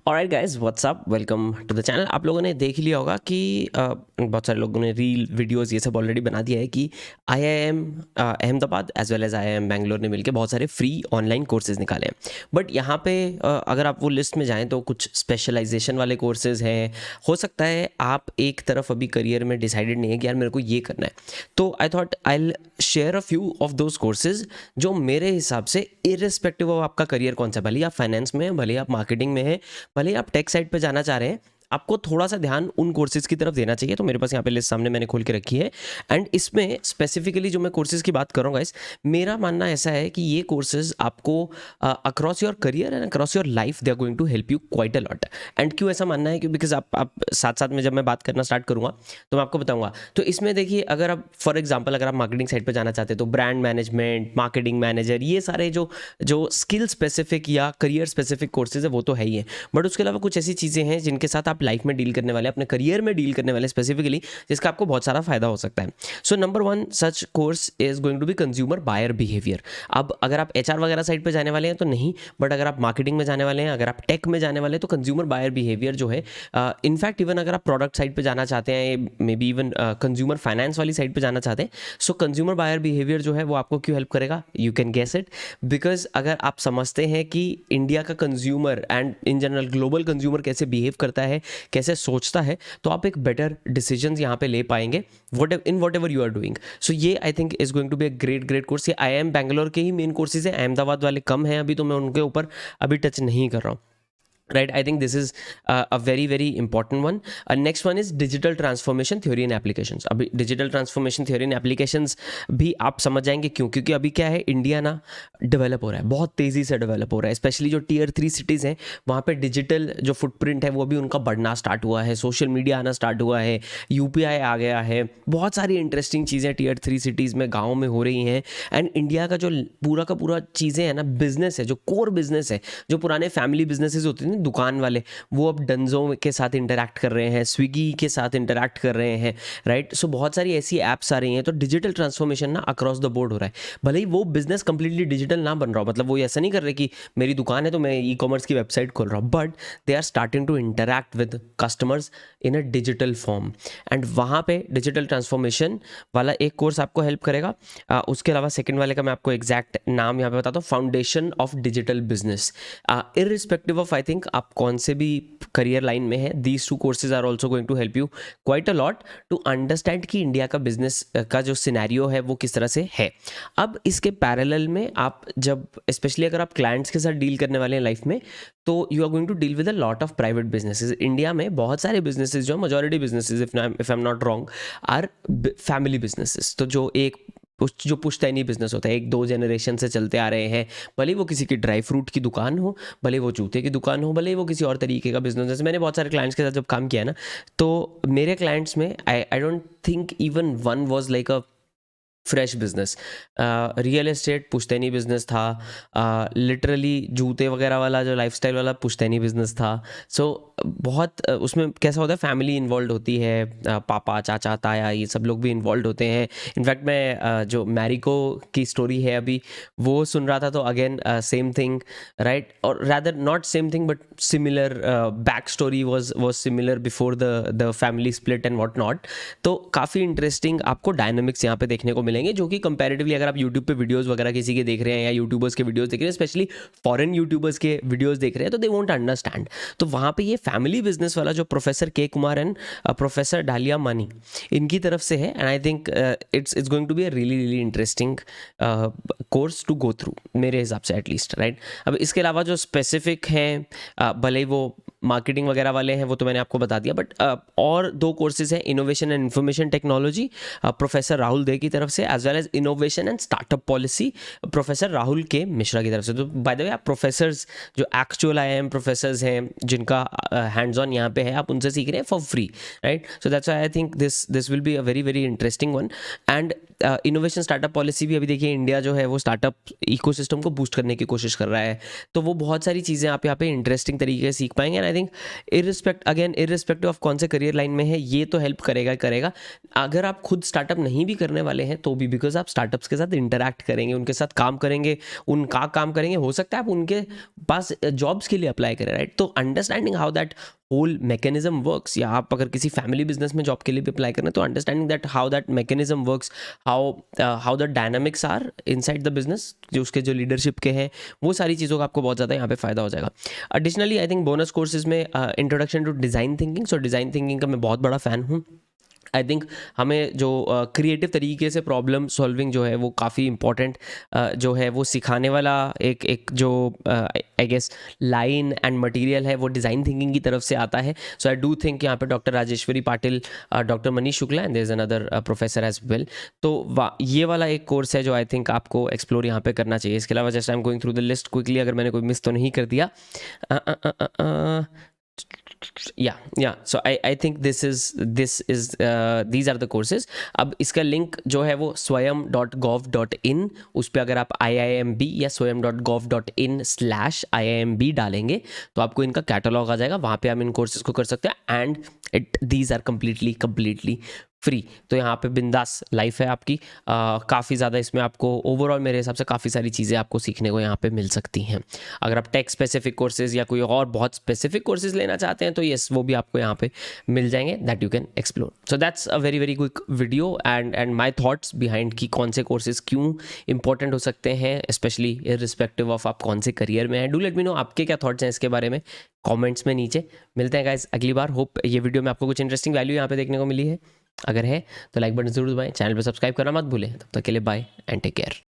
Alright guys, what's up, welcome to the channel. आप लोगों ने देख लिया होगा कि बहुत सारे लोगों ने रील वीडियोस ये सब ऑलरेडी बना दिया है कि IIM Ahmedabad as well as IIM Bangalore ने मिलकर बहुत सारे फ्री ऑनलाइन कोर्सेज निकाले हैं। बट यहाँ पे अगर आप वो लिस्ट में जाएं तो कुछ स्पेशलाइजेशन वाले कोर्सेज हैं। हो सकता है आप एक तरफ अभी करियर में डिसाइडेड नहीं है कि यार मेरे को ये करना है, तो I thought I share a few of those courses जो मेरे हिसाब से इरिस्पेक्टिव ऑफ आपका करियर कौन सा, भले ही आप फाइनेंस में है, भले ही आप मार्केटिंग में है, भले ही आप टेक साइड पे जाना चाह रहे हैं, आपको थोड़ा सा ध्यान उन कोर्सेज की तरफ देना चाहिए। तो मेरे पास यहाँ पे लिस्ट सामने मैंने खोल के रखी है एंड इसमें स्पेसिफिकली जो मैं कोर्सेज की बात करूँगा, मेरा मानना ऐसा है कि ये कोर्सेज आपको across your career and across your life they are going to help you quite a lot. And क्यों ऐसा मानना है कि बिकॉज आप साथ साथ में जब मैं बात करना स्टार्ट करूँगा तो मैं आपको बताऊँगा। तो इसमें देखिए, अगर आप फॉर एग्जाम्पल अगर आप मार्केटिंग साइड पर जाना चाहते हैं तो ब्रांड मैनेजमेंट, मार्केटिंग मैनेजर, ये सारे जो जो स्किल स्पेसिफिक या करियर स्पेसिफिक कोर्सेज है वो तो है ही है। बट उसके अलावा कुछ ऐसी चीज़ें हैं जिनके साथ आप लाइफ में डील करने वाले, अपने करियर में डील करने वाले स्पेसिफिकली, जिसका आपको बहुत सारा फायदा हो सकता है। So number one such course is going to be consumer buyer behaviour. अब अगर आप एचआर वगैरह साइड पे जाने वाले हैं तो नहीं, बट अगर आप मार्केटिंग में जाने वाले हैं, अगर आप टेक में जाने वाले हैं तो कंज्यूमर बायर बिहेवियर जो है, इनफैक्ट इवन अगर आप प्रोडक्ट साइड पे जाना चाहते हैं, may be even consumer finance वाली साइड पे जाना चाहते हैं, सो कंज्यूमर बायर बिहेवियर जो है वो आपको क्यों हेल्प करेगा, you can guess it. Because अगर आप समझते हैं कि इंडिया का consumer and in general global consumer कैसे बिहेव करता है, कैसे सोचता है, तो आप एक बेटर डिसीजन यहाँ पे ले पाएंगे whatever you are doing. So ये I think is going to be a great course. ये आईआईएम बैंगलोर के ही मेन कोर्सेज हैं, अहमदाबाद वाले कम हैं अभी, तो मैं उनके ऊपर अभी टच नहीं कर रहा हूँ। Right, I think this is a very important one. Next one is digital transformation theory and applications. अभी digital transformation theory and applications भी आप समझ जाएंगे क्यों, क्योंकि अभी क्या है, इंडिया ना डेवलप हो रहा है, बहुत तेज़ी से डेवलप हो रहा है। स्पेशली जो टीयर 3 सिटीज़ हैं वहाँ पे डिजिटल जो फुटप्रिंट है वो भी उनका बढ़ना स्टार्ट हुआ है, सोशल मीडिया आना स्टार्ट हुआ है, यूपीआई आ गया है, बहुत सारी इंटरेस्टिंग चीज़ें टीयर 3 सिटीज़ में, गाँव में हो रही हैं। एंड इंडिया का जो पूरा का पूरा चीज़ें हैं ना, बिजनेस है, जो कोर बिजनेस है, जो पुराने फैमिली बिजनेसेस होते थे दुकान वाले, वो अब डंजो के साथ इंटरैक्ट कर रहे हैं, स्विगी के साथ इंटरैक्ट कर रहे हैं, राइट। सो बहुत सारी ऐसी ऐप्स आ रही हैं। तो डिजिटल ट्रांसफॉर्मेशन ना अक्रॉस द बोर्ड हो रहा है। भले ही वो बिजनेस कंप्लीटली डिजिटल ना बन रहा हो, मतलब वो ऐसा नहीं कर रहे कि मेरी दुकान है तो मैं ई कॉमर्स की वेबसाइट खोल रहा हूँ, but they are starting to interact with customers in a digital form. And वहाँ पे डिजिटल ट्रांसफॉर्मेशन वाला एक कोर्स आपको हेल्प करेगा। उसके अलावा सेकेंड वाले का मैं आपको एग्जैक्ट नाम यहाँ पे बताता हूँ, foundation of digital business. Irrespective of I think आप कौन से भी करियर लाइन में है, these two courses are also going to help you quite a lot to understand कि इंडिया का बिजनेस का जो सिनेरियो है वो किस तरह से है। अब इसके पैरेलल में आप जब स्पेशली अगर आप क्लाइंट्स के साथ डील करने वाले हैं लाइफ में, तो you are going to deal with a lot of private businesses. India में बहुत सारे बिजनेसेस जो majority businesses, if I am not wrong, are family businesses. तो जो जो पुश्तैनी बिजनेस होता है, एक दो जनरेशन से चलते आ रहे हैं, भले वो किसी की ड्राई फ्रूट की दुकान हो, भले वो जूते की दुकान हो, भले वो किसी और तरीके का बिजनेस। जैसे मैंने बहुत सारे क्लाइंट्स के साथ जब काम किया है ना, तो मेरे क्लाइंट्स में I don't think even one was like a fresh business. Real estate पुश्तैनी बिजनेस था, लिटरली जूते वगैरह वाला जो लाइफस्टाइल वाला पुश्तैनी बिजनेस था। सो बहुत उसमें कैसा होता है, फैमिली इन्वॉल्व होती है, पापा, चाचा, ताया, ये सब लोग भी इन्वॉल्व होते हैं। इनफैक्ट मैं जो मैरिको की स्टोरी है अभी वो सुन रहा था, तो अगेन सेम थिंग, राइट, और rather not same thing but similar back story was similar before the family split and what not. तो काफ़ी इंटरेस्टिंग आपको डायनामिक्स यहाँ पे देखने को मिलेंगे, जो कि कंपैरेटिवली अगर आप यूट्यूब पे वीडियोस वगैरह किसी के देख रहे हैं या यूट्यूबर्स के वीडियोस देख रहे हैं, स्पेशली फॉरेन यूट्यूबर्स के वीडियोस देख रहे हैं, तो दे वोंट अंडरस्टैंड। तो वहाँ पे ये फैमिली बिजनेस वाला जो प्रोफेसर के कुमार एंड प्रोफेसर डालिया मानी, इनकी तरफ से है। And I think it's going to be a really interesting course to go through, मेरे हिसाब से एटलीस्ट, राइट। अब इसके अलावा जो स्पेसिफिक हैं, भले वो मार्केटिंग वगैरह वाले हैं, वो तो मैंने आपको बता दिया, बट और दो कोर्सेज हैं, innovation and information technology professor Rahul De की तरफ से, as well as innovation and startup policy professor Rahul K Mishra की तरफ से। तो बाय द वे आप प्रोफेसर्स जो एक्चुअल आईआईएम प्रोफेसर्स हैं, जिनका हैंड्स ऑन यहाँ पे है, आप उनसे सीख रहे हैं for free, right. So that's why I think this will be a very interesting one. And innovation startup policy भी, अभी देखिए इंडिया जो है वो स्टार्टअप इकोसिस्टम को बूस्ट करने की कोशिश कर रहा है, तो वो बहुत सारी चीज़ें आप यहाँ पे इंटरेस्टिंग तरीके से सीख पाएंगे। And I think irrespective of कौन से करियर लाइन में है, ये तो हेल्प करेगा। अगर आप खुद स्टार्टअप नहीं भी करने वाले हैं तो भी, बिकॉज आप स्टार्टअप्स के साथ इंटरैक्ट करेंगे, उनके साथ काम करेंगे, उनका काम करेंगे, हो सकता है आप उनके पास जॉब्स के लिए अप्लाई करें, राइट? तो understanding how that whole mechanism works, या आप अगर किसी फैमिली बिजनेस में जॉब के लिए भी अप्लाई करें तो understanding that how that mechanism works, how the dynamics are inside the business, जो उसके जो लीडरशिप के हैं, वो सारी चीज़ों का आपको बहुत ज़्यादा यहाँ पे फ़ायदा हो जाएगा। Additionally I think bonus courses में introduction to design thinking, so design thinking का मैं बहुत बड़ा फ़ैन हूँ। आई थिंक हमें जो क्रिएटिव तरीके से प्रॉब्लम सॉल्विंग जो है वो काफ़ी इंपॉर्टेंट जो है वो सिखाने वाला एक जो I guess line and material है वो डिज़ाइन थिंकिंग की तरफ से आता है। सो आई डू थिंक यहाँ पे doctor Rajeshwari Patil, doctor Manish Shukla and there is another professor as well, तो ये वाला एक कोर्स है जो आई थिंक आपको एक्सप्लोर यहाँ पे करना चाहिए। इसके अलावा just I am going through the list quickly, अगर मैंने कोई मिस तो नहीं कर दिया। So I think these are the courses. अब इसका लिंक जो है वो swayam.gov.in, उस पर अगर आप IIMB या swayam.gov.in/IIMB डालेंगे तो आपको इनका कैटलॉग आ जाएगा, वहाँ पे हम इन कोर्सेज को कर सकते हैं and these are completely free. तो यहाँ पे बिंदास लाइफ है आपकी, काफ़ी ज़्यादा इसमें आपको ओवरऑल मेरे हिसाब से काफ़ी सारी चीज़ें आपको सीखने को यहाँ पे मिल सकती हैं। अगर आप टेक स्पेसिफिक कोर्सेज या कोई और बहुत स्पेसिफिक कोर्सेज लेना चाहते हैं तो यस, वो भी आपको यहाँ पे मिल जाएंगे, that you can explore. So that's a very quick video and my thoughts behind कि कौन से कोर्सेज क्यों इंपॉर्टेंट हो सकते हैं, स्पेशली इररिस्पेक्टिव ऑफ आप कौन से करियर में हैं। डू लेट मी नो आपके क्या थॉट्स हैं इसके बारे में कमेंट्स में नीचे। मिलते हैं गाइस अगली बार। होप ये वीडियो में आपको कुछ इंटरेस्टिंग वैल्यू यहाँ पे देखने को मिली है। अगर है तो लाइक बटन जरूर दबाएं, चैनल पर सब्सक्राइब करना मत भूलें। तब तक के लिए बाय एंड टेक केयर।